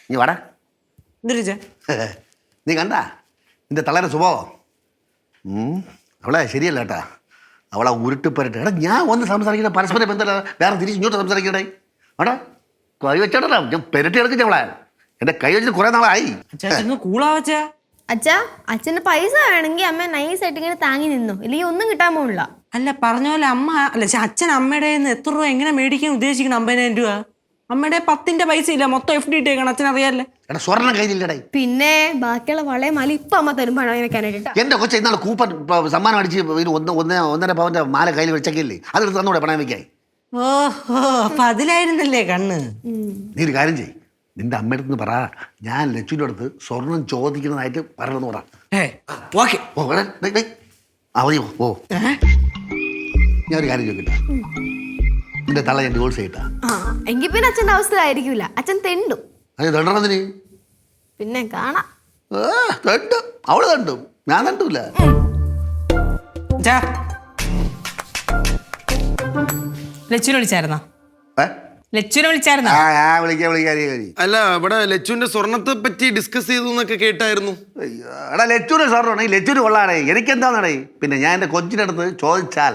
നീ വാടാ. നീ കണ്ടാ നിന്റെ തളയുടെ സ്വഭാവം? അവളെ ശരിയല്ല കേട്ടാ. അവളെ ഉരുട്ടിപ്പരട്ടെ. എടാ ഞാൻ ഒന്ന് സംസാരിക്കണ പരസ്പര ബന്ധമല്ല, വേറെ തിരിച്ച് ഇങ്ങോട്ട് സംസാരിക്കണേ. അവിടെ കൈ വെച്ചോടാ, ഞാൻ പെരട്ടി എടുക്കില്ല അവളെ. എന്റെ കൈ വെച്ചിട്ട് കുറെ നാളായി. അച്ഛാ, അച്ഛന് പൈസ വേണമെങ്കിൽ അമ്മ നൈസായിട്ട് ഇങ്ങനെ താങ്ങി നിന്നു, ഇല്ലെങ്കിൽ ഒന്നും കിട്ടാൻ പോണില്ല. അല്ല പറഞ്ഞ പോലെ അമ്മ അല്ല അച്ഛൻ അമ്മയുടെ എത്ര രൂപ എങ്ങനെ മേടിക്കാൻ ഉദ്ദേശിക്കണം? 50,000 രൂപ. അമ്മയുടെ 10ന്റെ പൈസ ഇല്ല, മൊത്തം FD ഇട്ടേക്കണം. അച്ഛൻ അറിയാല്ലേ? സ്വർണ്ണം കയ്യിലില്ലടേ. പിന്നെ ബാക്കിയുള്ള വളയെ മാല ഇപ്പൊ അമ്മ തരും പണം വെക്കാനായിട്ട്. എന്റെ കൊച്ച ഇന്നാൾ കൂപ്പൺ സമ്മാനം അടിച്ച് 1.5 പവന്റെ മാല കയ്യിൽ വെച്ചേക്കില്ലേ, അതെടുത്ത് തന്നൂടെ പണം വെക്കായി? ഓഹോ, അപ്പൊ അതിലായിരുന്നല്ലേ കണ്ണ്. നീ ഒരു കാര്യം ചെയ്യ്, നിന്റെ അമ്മയുടെ അടുത്ത് പറ ഞാൻ ലച്ചുവിന്റെ അടുത്ത് സ്വർണം ചോദിക്കുന്നതായിട്ട് പറയണമെന്ന് പറ. ഞാൻ ഒരു കാര്യം ചോദിക്കട്ടെ, നിന്റെ തള്ള ഞാൻ ഡിവോഴ്സ് ചെയ്യട്ടാ? എങ്കിൽ പിന്നെ അച്ഛന്റെ അവസ്ഥ ആയിരിക്കൂല, അച്ഛൻ തെണ്ടും. അത് തണ്ടണതിന് പിന്നെ കാണാം. തണ്ടും, അവള് തണ്ടും, ഞാൻ തണ്ടൂല. ലച്ചുവിനെ വിളിച്ചായിരുന്നോ? ലച്ചുവിനെ വിളിച്ചായിരുന്നോ? അല്ല, ഇവിടെ ലച്ചുവിന്റെ സ്വർണത്തെ പറ്റി ഡിസ്കസ് ചെയ്തു എന്നൊക്കെ കേട്ടായിരുന്നു. എടാ ലച്ചുവിന്റെ സ്വർണ്ണം ലച്ചുവിന് കൊള്ളാടേ, എനിക്കെന്താണേ? പിന്നെ ഞാൻ എൻ്റെ കൊച്ചിൻ്റെ അടുത്ത് ചോദിച്ചാൽ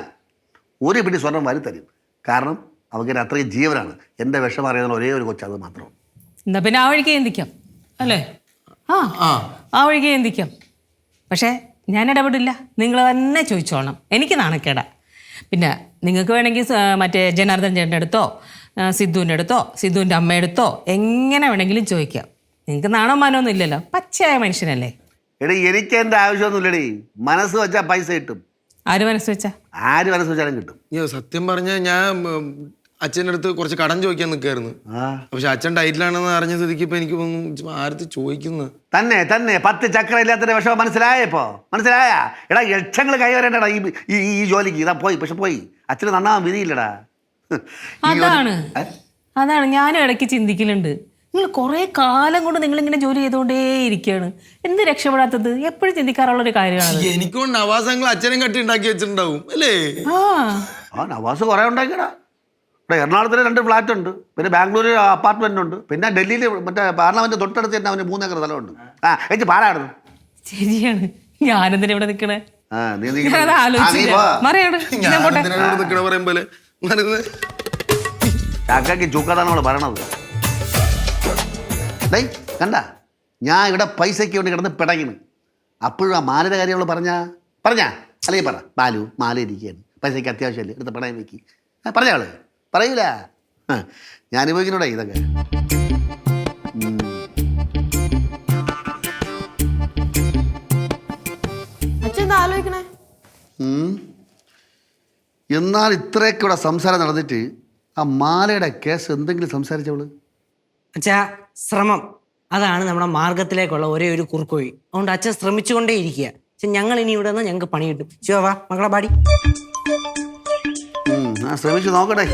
ഒരു പിടി സ്വർണം വാരി തരും. കാരണം അവർക്ക് അത്രയും ജീവനാണ്. എൻ്റെ വിഷം അറിയാവുന്ന ഒരേ ഒരു കൊച്ചു അത് മാത്രം. എന്താ പിന്നെ ആ വഴിക്ക് ചിന്തിക്കാം അല്ലേ? ആ വഴിക്ക് ചിന്തിക്കാം. പക്ഷേ ഞാൻ ഇടപെടില്ല, നിങ്ങൾ തന്നെ ചോദിച്ചോണം. എനിക്ക് നാണക്കേടാ. പിന്നെ നിങ്ങൾക്ക് വേണമെങ്കിൽ മറ്റേ ജനാർദ്ദൻ ചേട്ടൻ്റെ അടുത്തോ സിദ്ധുവിൻ്റെ അടുത്തോ സിദ്ധുവിൻ്റെ അമ്മയെടുത്തോ എങ്ങനെ വേണമെങ്കിലും ചോദിക്കാം. നിങ്ങൾക്ക് നാണോ മാനമൊന്നും ഇല്ലല്ലോ, പച്ചയായ മനുഷ്യനല്ലേ. എടീ എനിക്ക് എൻ്റെ ആവശ്യമൊന്നുമില്ലടേ. മനസ്സ് വെച്ചാൽ പൈസ കിട്ടും. ആര് മനസ്സ് വെച്ചാൽ? ആര് മനസ്സ് വെച്ചാലും കിട്ടും. സത്യം പറഞ്ഞാൽ ഞാൻ അച്ഛൻ്റെ അടുത്ത് കുറച്ച് കടം ചോദിക്കാൻ നിൽക്കായിരുന്നു. പക്ഷെ അച്ഛൻ ടൈറ്റിലാണെന്ന് അറിഞ്ഞ സ്ഥിതിക്ക് ഇപ്പൊ എനിക്ക് ആരത്ത് ചോദിക്കുന്നത് തന്നെ 10 ചക്ര ഇല്ലാത്തതിന്റെ വിഷമം മനസ്സിലായപ്പോ? മനസ്സിലായ? എടാ ലക്ഷങ്ങൾ കൈവരേണ്ടടാ ഈ ജോലിക്ക്. ഇതാ പോയി, പക്ഷെ പോയി. അച്ഛന് നന്നാവാൻ വിധിയില്ലടാ. അതാണ് ഞാനും ഇടയ്ക്ക് ചിന്തിക്കലുണ്ട്. നിങ്ങൾ കുറെ കാലം കൊണ്ട് നിങ്ങളിങ്ങനെ ജോലി ചെയ്തുകൊണ്ടേ ഇരിക്കുകയാണ്. എന്ത് രക്ഷപ്പെടാത്തത്? എപ്പോഴും ചിന്തിക്കാറുള്ള ഒരു കാര്യമാണ്. എനിക്കും നവാസങ്ങൾ അച്ഛനും കട്ടി ഉണ്ടാക്കി വെച്ചിട്ടുണ്ടാവും അല്ലേ? നവാസ് കുറെ ഉണ്ടാക്കിയടാ. ഇവിടെ എറണാകുളത്തിന് 2 ഫ്ലാറ്റ് ഉണ്ട്, പിന്നെ ബാംഗ്ലൂർ അപ്പാർട്ട്മെന്റ് ഉണ്ട്, പിന്നെ ഡൽഹിയിൽ മറ്റേ പാർലമെന്റ് തൊട്ടടുത്ത് തന്നെ അവന് 3 ഏക്കർ സ്ഥലമുണ്ട്. എനിക്ക് പാടായിരുന്നു. ശരിയാണ്. ഞാനെന്തിനാ ഇവിടെ നിൽക്കണേ? ചാക്കാക്ക് ചൂക്കാതാണ് അവള് പറയണത്. കണ്ട, ഞാൻ ഇവിടെ പൈസയ്ക്ക് വേണ്ടി കിടന്ന് പിടങ്ങിന്. അപ്പോഴും ആ മാലയുടെ കാര്യം അവള് പറഞ്ഞാ അല്ലെങ്കിൽ പറ ബാലു മാല ഇരിക്കുകയാണ്, പൈസയ്ക്ക് അത്യാവശ്യമല്ലേ, എടുത്ത് പണയം വെക്കി. പറഞ്ഞാള് പറയൂല. ഞാനിപ്പോയിക്കണോടെ ഇതൊക്കെ. ആലോചിക്കണേ. എന്നാൽ ഇത്രയൊക്കെ ഇവിടെ സംസാരം നടന്നിട്ട് ആ മാലയുടെ കേസ് എന്തെങ്കിലും സംസാരിച്ചവള്? അച്ഛാ, ശ്രമം അതാണ് നമ്മുടെ മാർഗത്തിലേക്കുള്ള ഒരേ ഒരു കുറുക്കുവഴി. അതുകൊണ്ട് അച്ഛൻ ശ്രമിച്ചുകൊണ്ടേ ഇരിക്കുക. പക്ഷെ ഞങ്ങൾ ഇനി ഇവിടെ നിന്ന് ഞങ്ങൾക്ക് പണി കിട്ടും. ശിവാ മകളെ പാടി. ശ്രമിച്ചു നോക്കട്ടെ.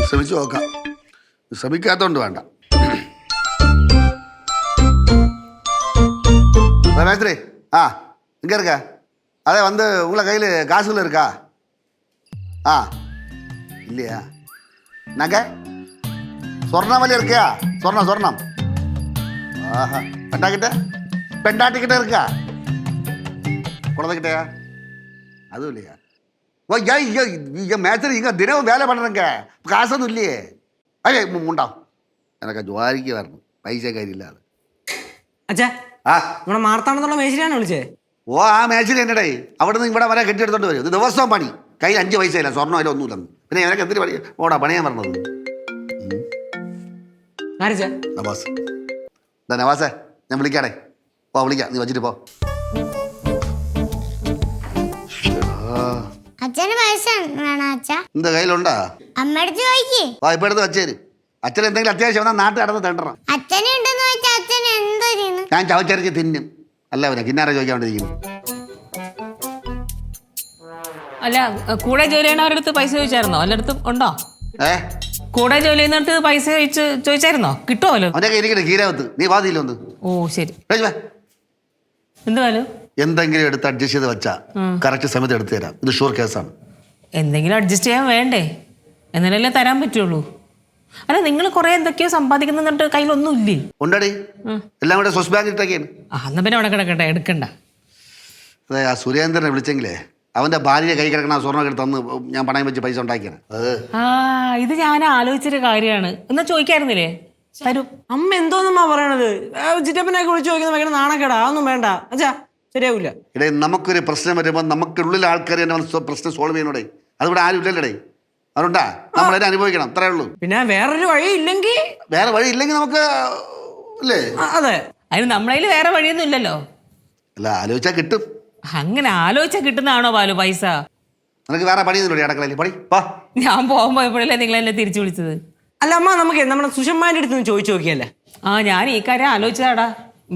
ശ്രമിച്ചു നോക്കാം. ശ്രമിക്കാത്തോണ്ട് വേണ്ട. மேஸ்திரி இங்கே இருக்கா? அதே வந்து உங்களை கையில் காசுகள் இருக்கா? இல்லையா? நகை சொர்ணாமல்லி இருக்கியா? சொர்ணம் ஆஹா. பெண்டாட்டிக்கிட்ட இருக்கா? குழந்தைகிட்டயா? அதுவும் இல்லையா? ஓ ஐயா மேஸ்திரி இங்கே தினமும் வேலை பண்ணுறேங்க, காசொന്നും இல்லையே. ஐயா முண்டா எனக்கு ஜுவாரிக்கு வரணும், പൈസ കാര്യമില്ലാതെ. അച്ഛാ, നമ്മുടെ മാർത്താണെന്നുള്ള മേശിരിയാണ് വിളിച്ചേ? ഓ ആ മേശിരി എന്നടേ. അവിടെ നിന്ന് ഇവിടെ വരെ കെട്ടിയെടുത്തോണ്ട് വരും. ഇത് ദിവസവും പണി. കയ്യിൽ 5 പൈസ ഇല്ല, സ്വർണ്ണം അതിൽ ഒന്നുമില്ലെന്ന്. പിന്നെ ഇവനൊക്കെ എന്തിനു പണി ഓടാ പണിയാൻ പറഞ്ഞത്? നവാസ്. നവാസേ, ഞാൻ വിളിക്കാടേ. വിളിക്കാം, നീ വച്ചിട്ട് പോ. എന്താ കയ്യിലുണ്ടാ? ഇപ്പൊ എടുത്ത് വച്ചേര്. അച്ഛൻ എന്തെങ്കിലും അത്യാവശ്യം വന്നാൽ നാട്ടിൽ നടന്ന് തണ്ടണം. ഞാൻ ചവച്ചരച്ച് തിന്നും. അല്ല അവനെ കിന്നാര ചോദിക്കാൻ വേണ്ടിയിരിക്കുന്നു. അല്ല, കൂടെ ജോലി ചെയ്യുന്നവരുടെ അടുത്ത് പൈസ ചോദിച്ചായിരുന്നോ? എല്ലായിടത്തും ഉണ്ടോ? കൂടെ ജോലി ചെയ്യുന്നിടത്ത് പൈസ ചോദിച്ചായിരുന്നോ? കിട്ടുമല്ലോ. അവനൊക്കെ ഇരിക്കട്ടെ കീരാവത്ത്. നീ വാതിയില്ല ഒന്ന്. ഓ ശരി. എന്ത് വേലു? എന്തെങ്കിലും എടുത്ത് അഡ്ജസ്റ്റ് ചെയ്ത് വെച്ചാൽ കറക്റ്റ് സമയത്ത് എടുത്തു തരാം. ഇത് ഷുവർ കേസാണ്. എന്തെങ്കിലും അഡ്ജസ്റ്റ് ചെയ്യാൻ വേണ്ടേ? എന്നാലല്ലേ തരാൻ പറ്റുള്ളൂ. അല്ല, നിങ്ങൾ കുറെ എന്തൊക്കെയോ സമ്പാദിക്കുന്നുണ്ട്, കയ്യിലൊന്നും ഇല്ലേ? ഉണ്ടടി, എല്ലാം കൂടെ സ്വിസ് ബാങ്ക് ഇട്ടൊക്കെയാണ്. എന്നാ പിന്നെ അവിടെ കിടക്കട്ടെ, എടുക്കണ്ട. അതെ, ആ സുരേന്ദ്രനെ വിളിച്ചെങ്കിലേ അവന്റെ ഭാര്യയെ കൈ കിടക്കണ സ്വർണ്ണം എടുത്ത് തന്ന് ഞാൻ പണയം വെച്ച് പൈസ ഉണ്ടാക്കിയാണ്. ഇത് ഞാൻ ആലോചിച്ചൊരു കാര്യമാണ്. എന്നാ ചോദിക്കായിരുന്നില്ലേ? തരും. അമ്മ എന്തോന്നമ്മ പറയണത്? ചിറ്റപ്പനൊക്കെ വിളിച്ചു ചോദിക്കുന്നത് ഭയങ്കര നാണക്കേടാ. അതൊന്നും വേണ്ട അച്ഛാ, ശരിയാവില്ല. ഇടേ, നമുക്കൊരു പ്രശ്നം വരുമ്പോൾ നമുക്കുള്ളിൽ ആൾക്കാർ തന്നെ പ്രശ്നം സോൾവ് ചെയ്യണോടെ. അതിവിടെ ആരും ഇല്ലല്ലേ? അതുകൊണ്ടാ നമ്മളതിനെ അനുഭവിക്കണം, അത്രേ ഉള്ളൂ. പിന്നെ വേറൊരു വഴി ഇല്ലെങ്കിൽ വേറെ വഴി ഇല്ലെങ്കിൽ നമുക്ക് അല്ലേ? അതെ, അതിന് നമ്മളതിൽ വേറെ വഴിയൊന്നും ഇല്ലല്ലോ. അല്ല, ആലോചിച്ചാൽ കിട്ടും. അങ്ങനെ ആലോചിച്ചാൽ കിട്ടുന്നതാണോ ബാലു പൈസ? നിനക്ക് വേറെ പണിയൊന്നുമില്ലേ അടുക്കളയിൽ? പണി വാ. ഞാൻ പോകാൻ പോയപ്പോഴല്ലേ നിങ്ങൾ എന്നെ തിരിച്ചു വിളിച്ചത്? അല്ല അമ്മ, നമുക്ക് നമ്മുടെ സുഷന്മാരുടെ അടുത്ത് നിന്ന് ചോദിച്ചു നോക്കിയല്ലേ? ഞാൻ ഈ കാര്യം ആലോചിച്ചതാടാ.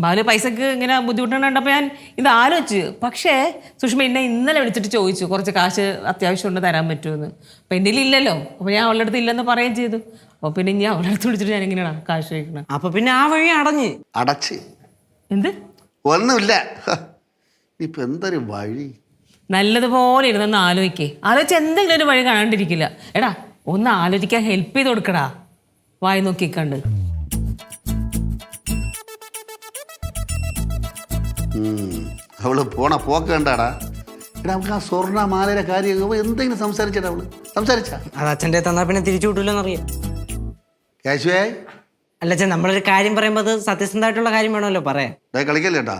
ബാലു പൈസക്ക് ഇങ്ങനെ ബുദ്ധിമുട്ടുണ്ടപ്പോൾ ഞാൻ ഇത് ആലോചിച്ചു. പക്ഷേ സുഷമ എന്നെ ഇന്നലെ വിളിച്ചിട്ട് ചോദിച്ചു കുറച്ച് കാശ് അത്യാവശ്യമുണ്ട്, തരാൻ പറ്റുമെന്ന്. അപ്പം എൻ്റെ ഇല്ലല്ലോ. അപ്പോൾ ഞാൻ അവളുടെ അടുത്ത് ഇല്ലെന്ന് പറയുകയും ചെയ്തു. അപ്പോൾ പിന്നെ ഞാൻ അവളുടെ അടുത്ത് വിളിച്ചിട്ട് ഞാൻ എങ്ങനെയാണ് കാശ് ചോദിക്കണം? അപ്പൊ പിന്നെ ആ വഴി അടച്ച് എന്ത്? ഒന്നുമില്ല. ഇപ്പൊ എന്തൊരു വഴി? നല്ലതുപോലെ ഇരുന്നൊന്ന് ആലോചിച്ച് എന്തെങ്കിലും ഒരു വഴി കാണാണ്ടിരിക്കില്ല. എടാ, ഒന്ന് ആലോചിക്കാൻ ഹെൽപ്പ് ചെയ്ത് കൊടുക്കടാ, വായി നോക്കിക്കണ്ട്. അവള് പോണ പോക്ക് കണ്ടാടാ. എടാ, നമുക്ക് ആ സ്വർണ്ണ മാലയുടെ കാര്യം എന്തെങ്കിലും സംസാരിച്ചടാ? അവള് സംസാരിച്ചാ? അത് അച്ഛൻ്റെ തന്നാ പിന്നെ തിരിച്ചു കിട്ടൂലെന്നറിയാം. കാശുവേ, അല്ല അച്ഛൻ, നമ്മളൊരു കാര്യം പറയുമ്പോൾ അത് സത്യസന്ധമായിട്ടുള്ള കാര്യം വേണമല്ലോ പറയാൻ. കളിക്കല്ലേട്ടാ.